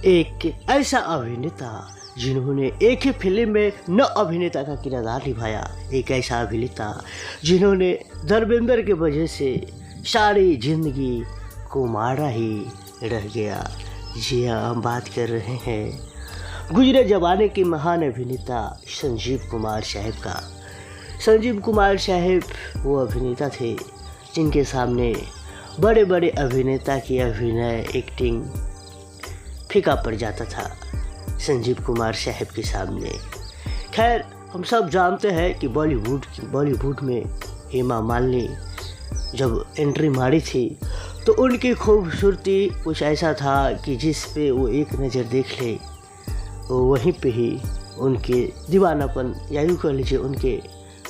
एक ऐसा अभिनेता जिन्होंने एक ही फिल्म में 9 अभिनेता का किरदार निभाया, एक ऐसा अभिनेता जिन्होंने धर्मेंद्र के वजह से सारी जिंदगी को मारा ही रह गया। जी हाँ, हम बात कर रहे हैं गुजरे जमाने के महान अभिनेता संजीव कुमार साहब का। संजीव कुमार साहब वो अभिनेता थे जिनके सामने बड़े बड़े अभिनेता की अभिनय एक्टिंग फीका पड़ जाता था संजीव कुमार साहब के सामने। खैर, हम सब जानते हैं कि बॉलीवुड में हेमा मालिनी जब एंट्री मारी थी तो उनकी खूबसूरती कुछ ऐसा था कि जिस पे वो एक नज़र देख ले वो वहीं पे ही उनके दीवानापन या यूँ कह लीजिए उनके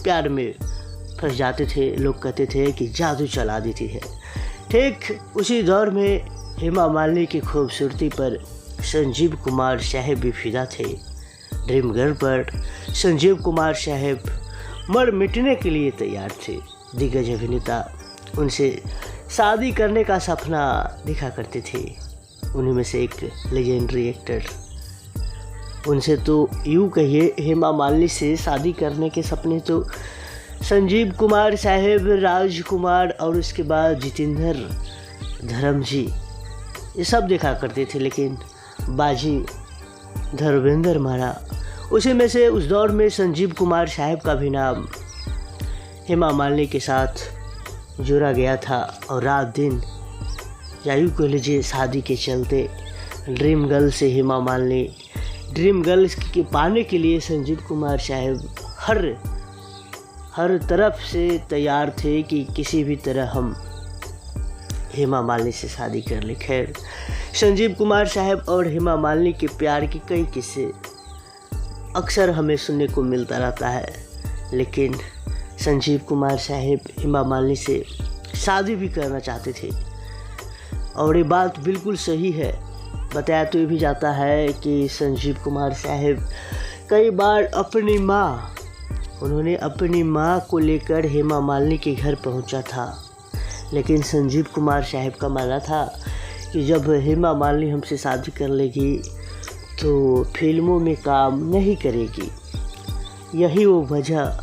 प्यार में फंस जाते थे। लोग कहते थे कि जादू चला देती है। ठीक उसी दौर में हेमा मालिनी की खूबसूरती पर संजीव कुमार साहब भी फिदा थे। ड्रीम गर्ल पर संजीव कुमार साहब मर मिटने के लिए तैयार थे। दिग्गज अभिनेता उनसे शादी करने का सपना देखा करते थे। उन्हीं में से एक लेजेंडरी एक्टर, उनसे तो यूँ कहिए हेमा मालिनी से शादी करने के सपने तो संजीव कुमार साहब, राजकुमार और उसके बाद जितेंद्र धर्म जी ये सब देखा करते थे, लेकिन बाजी धर्मेंद्र मारा। उसी में से उस दौर में संजीव कुमार साहब का भी नाम हेमा मालिनी के साथ जोड़ा गया था और रात दिन या यूँ कह लीजिए शादी के चलते ड्रीम गर्ल से हेमा मालिनी, ड्रीम गर्ल के पाने के लिए संजीव कुमार साहब हर तरफ से तैयार थे कि किसी भी तरह हम हेमा मालिनी से शादी कर ले। खैर, संजीव कुमार साहब और हेमा मालिनी के प्यार के कई किस्से अक्सर हमें सुनने को मिलता रहता है, लेकिन संजीव कुमार साहब हेमा मालिनी से शादी भी करना चाहते थे और ये बात बिल्कुल सही है। बताया तो ये भी जाता है कि संजीव कुमार साहब कई बार उन्होंने अपनी माँ को लेकर हेमा मालिनी के घर पहुंचा था, लेकिन संजीव कुमार साहब का मानना था कि जब हेमा मालिनी हमसे शादी कर लेगी तो फिल्मों में काम नहीं करेगी। यही वो वजह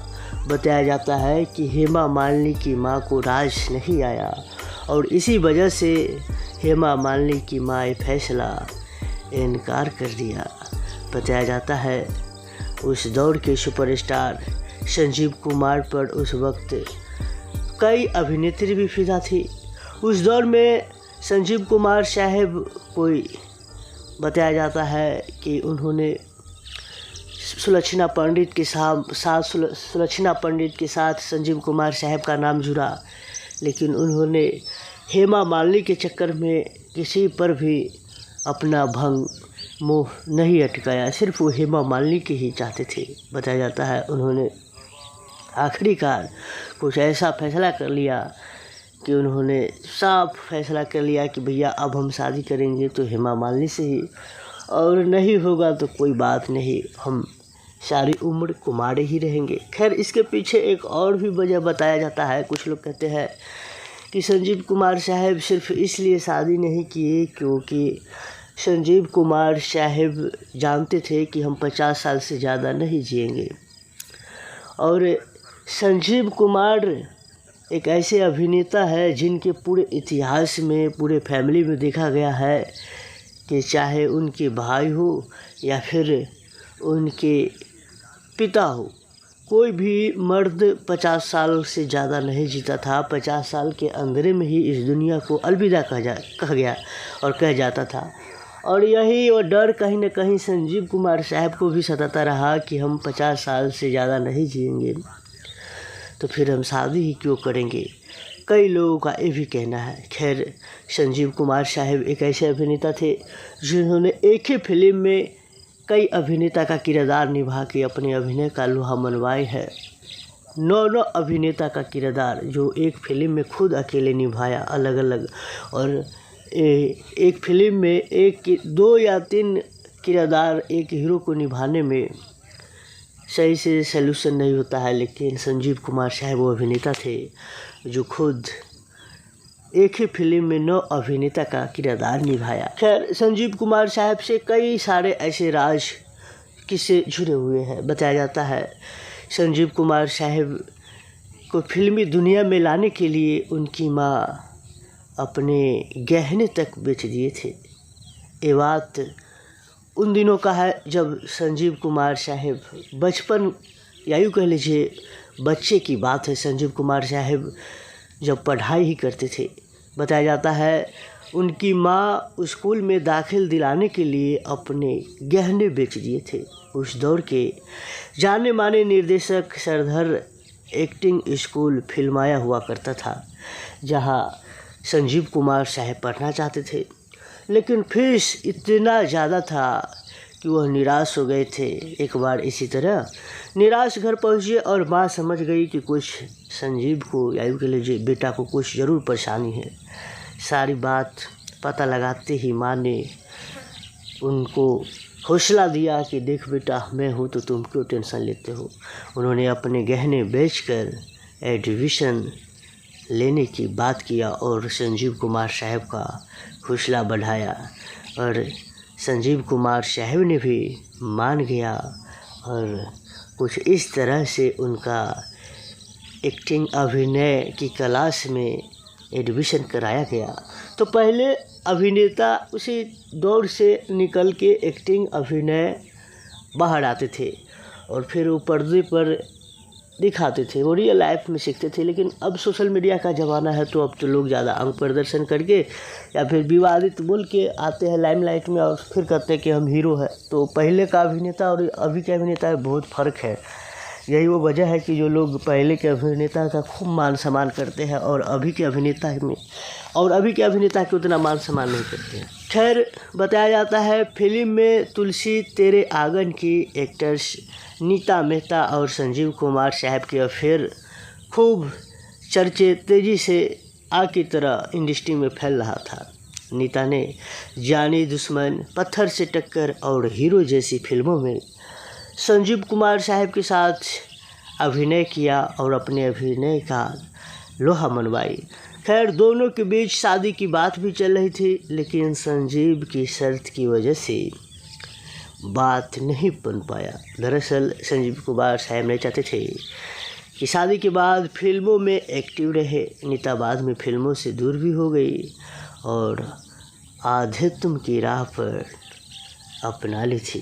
बताया जाता है कि हेमा मालिनी की माँ को राज नहीं आया और इसी वजह से हेमा मालिनी की माँ ये फैसला इनकार कर दिया। बताया जाता है उस दौर के सुपरस्टार संजीव कुमार पर उस वक्त कई अभिनेत्री भी फिदा थी। उस दौर में संजीव कुमार साहब बताया जाता है कि उन्होंने सुलक्षणा पंडित के साथ संजीव कुमार साहब का नाम जुड़ा, लेकिन उन्होंने हेमा मालिनी के चक्कर में किसी पर भी अपना भंग मोह नहीं अटकाया, सिर्फ वो हेमा मालिनी के ही चाहते थे। बताया जाता है उन्होंने आखिरकार कुछ ऐसा फैसला कर लिया कि उन्होंने साफ फैसला कर लिया कि भैया अब हम शादी करेंगे तो हेमा मालिनी से ही, और नहीं होगा तो कोई बात नहीं, हम सारी उम्र कुमारे ही रहेंगे। खैर, इसके पीछे एक और भी वजह बताया जाता है। कुछ लोग कहते हैं कि संजीव कुमार साहब सिर्फ इसलिए शादी नहीं किए क्योंकि संजीव कुमार साहब जानते थे कि हम 50 साल से ज़्यादा नहीं जिएंगे, और संजीव कुमार एक ऐसे अभिनेता है जिनके पूरे इतिहास में, पूरे फैमिली में देखा गया है कि चाहे उनके भाई हो या फिर उनके पिता हो, कोई भी मर्द 50 साल से ज़्यादा नहीं जीता था। 50 साल के अंदर में ही इस दुनिया को अलविदा कहा गया और कह जाता था, और यही वो डर कहीं न कहीं संजीव कुमार साहब को भी सताता रहा कि हम 50 साल से ज़्यादा नहीं जिएंगे तो फिर हम शादी ही क्यों करेंगे। कई लोगों का ये भी कहना है। खैर, संजीव कुमार साहब एक ऐसे अभिनेता थे जिन्होंने एक ही फिल्म में कई अभिनेता का किरदार निभा के अपने अभिनय का लोहा मनवाए है। 9 अभिनेता का किरदार जो एक फिल्म में खुद अकेले निभाया अलग अलग, और एक फिल्म में 2 या 3 किरदार एक हीरो को निभाने में सही से सलूशन नहीं होता है, लेकिन संजीव कुमार साहब वो अभिनेता थे जो खुद एक ही फिल्म में 9 अभिनेता का किरदार निभाया। खैर, संजीव कुमार साहब से कई सारे ऐसे राज किस्से जुड़े हुए हैं। बताया जाता है संजीव कुमार साहब को फिल्मी दुनिया में लाने के लिए उनकी माँ अपने गहने तक बेच दिए थे। ये बात उन दिनों का है जब संजीव कुमार साहब बचपन, या यूँ कह लीजिए बच्चे की बात है। संजीव कुमार साहब जब पढ़ाई ही करते थे, बताया जाता है उनकी माँ स्कूल में दाखिल दिलाने के लिए अपने गहने बेच दिए थे। उस दौर के जाने माने निर्देशक सरदार एक्टिंग स्कूल फिल्माया हुआ करता था, जहाँ संजीव कुमार साहब पढ़ना चाहते थे, लेकिन फीस इतना ज़्यादा था कि वह निराश हो गए थे। एक बार इसी तरह निराश घर पहुँचे और माँ समझ गई कि कुछ संजीव को, या यूँ कह लीजिए बेटा को कुछ ज़रूर परेशानी है। सारी बात पता लगाते ही माँ ने उनको हौसला दिया कि देख बेटा, मैं हूँ तो तुम क्यों टेंशन लेते हो। उन्होंने अपने गहने बेचकर एडमिशन लेने की बात किया और संजीव कुमार साहब का हौसला बढ़ाया, और संजीव कुमार साहब ने भी मान गया और कुछ इस तरह से उनका एक्टिंग अभिनय की क्लास में एडमिशन कराया गया। तो पहले अभिनेता उसी दौर से निकल के एक्टिंग अभिनय बाहर आते थे और फिर वो पर्दे पर दिखाते थे, वो रियल लाइफ में सीखते थे। लेकिन अब सोशल मीडिया का ज़माना है, तो अब तो लोग ज़्यादा अंग प्रदर्शन करके या फिर विवादित बोल के आते हैं लाइमलाइट में और फिर कहते हैं कि हम हीरो हैं। तो पहले का अभिनेता और अभी के अभिनेता में बहुत फ़र्क है। यही वो वजह है कि जो लोग पहले के अभिनेता का खूब मान सम्मान करते हैं और अभी के अभिनेता के उतना मान सम्मान नहीं करते हैं। खैर, बताया जाता है फिल्म में तुलसी तेरे आंगन की एक्टर्स नीता मेहता और संजीव कुमार साहब के अफेयर खूब चर्चे तेज़ी से आग की तरह इंडस्ट्री में फैल रहा था। नीता ने जानी दुश्मन, पत्थर से टक्कर और हीरो जैसी फिल्मों में संजीव कुमार साहब के साथ अभिनय किया और अपने अभिनय का लोहा मनवाई। खैर, दोनों के बीच शादी की बात भी चल रही थी, लेकिन संजीव की शर्त की वजह से बात नहीं बन पाया। दरअसल संजीव कुमार साहब नहीं चाहते थे कि शादी के बाद फिल्मों में एक्टिव रहे। नीता बाद में फिल्मों से दूर भी हो गई और आध्यात्म की राह पर अपना ली थी।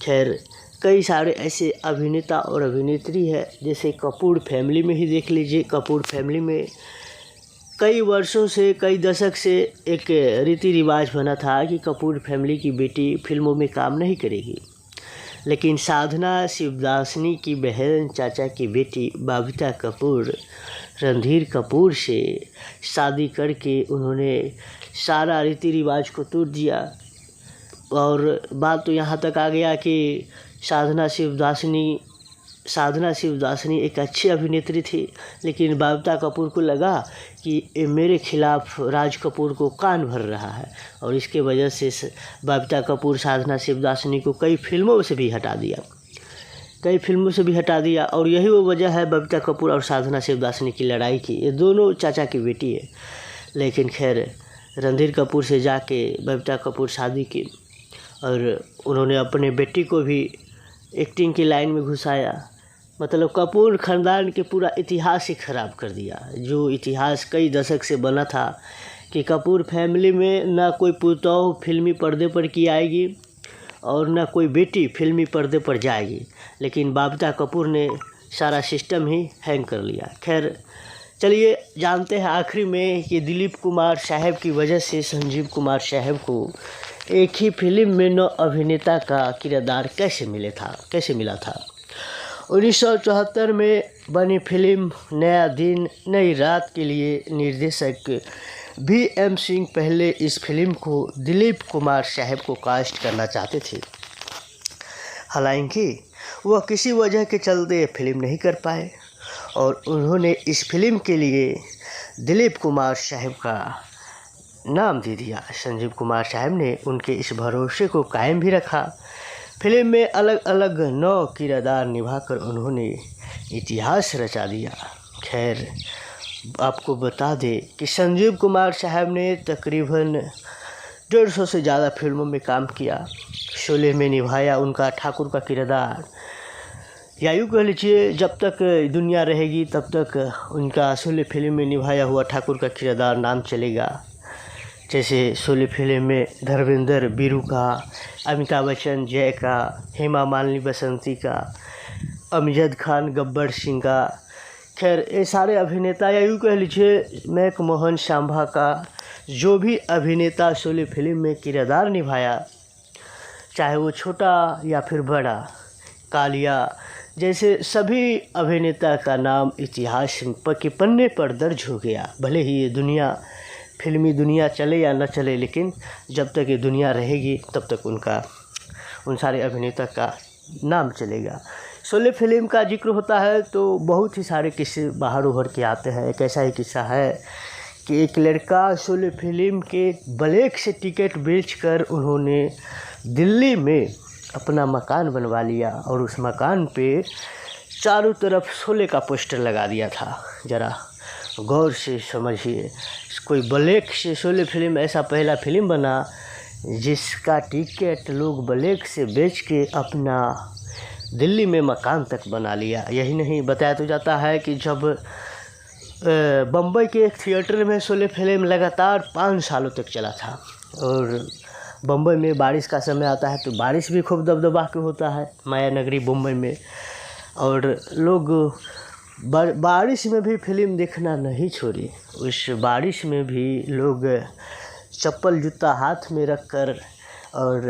खैर, कई सारे ऐसे अभिनेता और अभिनेत्री है, जैसे कपूर फैमिली में ही देख लीजिए। कपूर फैमिली में कई वर्षों से, कई दशक से एक रीति रिवाज बना था कि कपूर फैमिली की बेटी फिल्मों में काम नहीं करेगी, लेकिन साधना शिवदासनी की बहन चाचा की बेटी बबीता कपूर रणधीर कपूर से शादी करके उन्होंने सारा रीति रिवाज को तोड़ दिया। और बात तो यहाँ तक आ गया कि साधना शिवदासनी एक अच्छी अभिनेत्री थी, लेकिन बबीता कपूर को लगा कि ये मेरे खिलाफ राज कपूर को कान भर रहा है, और इसके वजह से बबीता कपूर साधना शिवदासनी को कई फिल्मों से भी हटा दिया। और यही वो वजह है बबीता कपूर और साधना शिवदासनी की लड़ाई की। ये दोनों चाचा की बेटी है, लेकिन खैर रणधीर कपूर से जाके बबीता कपूर शादी की और उन्होंने अपने बेटी को भी एक्टिंग की लाइन में घुसाया। मतलब कपूर ख़ानदान के पूरा इतिहास ही ख़राब कर दिया। जो इतिहास कई दशक से बना था कि कपूर फैमिली में ना कोई पुतौह फिल्मी पर्दे पर की आएगी और ना कोई बेटी फिल्मी पर्दे पर जाएगी, लेकिन बबीता कपूर ने सारा सिस्टम ही हैंग कर लिया। खैर, चलिए जानते हैं आखिरी में कि दिलीप कुमार साहब की वजह से संजीव कुमार साहब को एक ही फिल्म में 9 अभिनेता का किरदार कैसे मिला था। 1974 में बनी फिल्म नया दिन नई रात के लिए निर्देशक VM सिंह पहले इस फिल्म को दिलीप कुमार साहब को कास्ट करना चाहते थे। हालांकि वह किसी वजह के चलते फिल्म नहीं कर पाए और उन्होंने इस फिल्म के लिए दिलीप कुमार साहब का नाम दे दिया। संजीव कुमार साहब ने उनके इस भरोसे को कायम भी रखा। फिल्म में अलग अलग 9 किरदार निभाकर उन्होंने इतिहास रचा दिया। खैर, आपको बता दें कि संजीव कुमार साहब ने तकरीबन 150 से ज़्यादा फिल्मों में काम किया। शोले में निभाया उनका ठाकुर का किरदार, या यूँ कह लीजिए जब तक दुनिया रहेगी तब तक उनका शोले फिल्म में निभाया हुआ ठाकुर का किरदार नाम चलेगा। जैसे शोले फिल्म में धर्मेंद्र वीरू का, अमिताभ बच्चन जय का, हेमा मालिनी बसंती का, अमजद खान गब्बर सिंह का, खैर ये सारे अभिनेता, या यूँ कह लीजिए मैक मोहन शांभा का, जो भी अभिनेता शोले फिल्म में किरदार निभाया, चाहे वो छोटा या फिर बड़ा, कालिया जैसे सभी अभिनेता का नाम इतिहास के पन्ने पर दर्ज हो गया। भले ही ये दुनिया, फिल्मी दुनिया चले या न चले, लेकिन जब तक ये दुनिया रहेगी तब तक उन सारे अभिनेता का नाम चलेगा। शोले फिल्म का जिक्र होता है तो बहुत ही सारे किस्से बाहर उभर के आते हैं। एक ऐसा ही किस्सा है कि एक लड़का शोले फिल्म के ब्लैक से टिकट बेचकर उन्होंने दिल्ली में अपना मकान बनवा लिया और उस मकान पे चारों तरफ शोले का पोस्टर लगा दिया था। ज़रा गौर से समझिए, कोई ब्लैक से शोले फिल्म ऐसा पहला फिल्म बना जिसका टिकट लोग ब्लैक से बेच के अपना दिल्ली में मकान तक बना लिया। यही नहीं, बताया तो जाता है कि जब बम्बई के एक थिएटर में शोले फिल्म लगातार 5 सालों तक चला था, और बम्बई में बारिश का समय आता है तो बारिश भी खूब दबदबा के होता है माया नगरी बम्बई में, और लोग बारिश में भी फिल्म देखना नहीं छोड़ी। उस बारिश में भी लोग चप्पल जूता हाथ में रखकर, और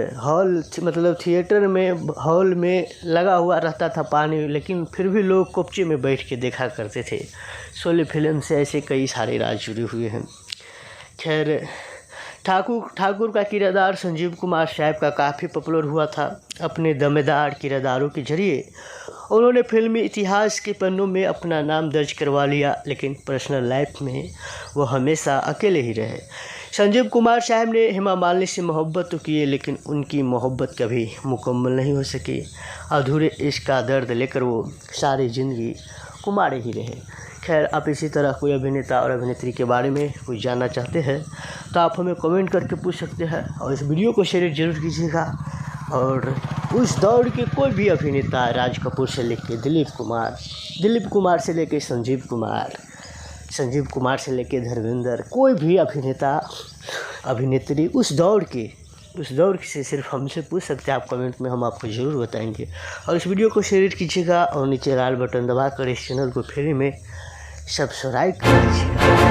मतलब थिएटर में हॉल में लगा हुआ रहता था पानी, लेकिन फिर भी लोग कोपचे में बैठ के देखा करते थे। शोले फिल्म से ऐसे कई सारे राज जुड़े हुए हैं। खैर, ठाकुर का किरदार संजीव कुमार साहब का काफ़ी पॉपुलर हुआ था। अपने दमदार किरदारों के जरिए उन्होंने फिल्मी इतिहास के पन्नों में अपना नाम दर्ज करवा लिया, लेकिन पर्सनल लाइफ में वो हमेशा अकेले ही रहे। संजीव कुमार साहब ने हेमा मालिनी से मोहब्बत तो किए, लेकिन उनकी मोहब्बत कभी मुकम्मल नहीं हो सकी। अधूरे इश्क का दर्द लेकर वो सारी ज़िंदगी कुमारे ही रहे। खैर, आप इसी तरह कोई अभिनेता और अभिनेत्री के बारे में कुछ जानना चाहते हैं तो आप हमें कमेंट करके पूछ सकते हैं, और इस वीडियो को शेयर जरूर कीजिएगा। और उस दौर के कोई भी अभिनेता, राज कपूर से लेके दिलीप कुमार से लेके संजीव कुमार से लेके धर्मेंद्र, कोई भी अभिनेता अभिनेत्री उस दौर से सिर्फ हमसे पूछ सकते हैं। आप कमेंट में, हम आपको ज़रूर बताएंगे। और इस वीडियो को शेयर कीजिएगा और नीचे लाल बटन दबाकर इस चैनल को फ्री में सब्सक्राइब कर लीजिएगा।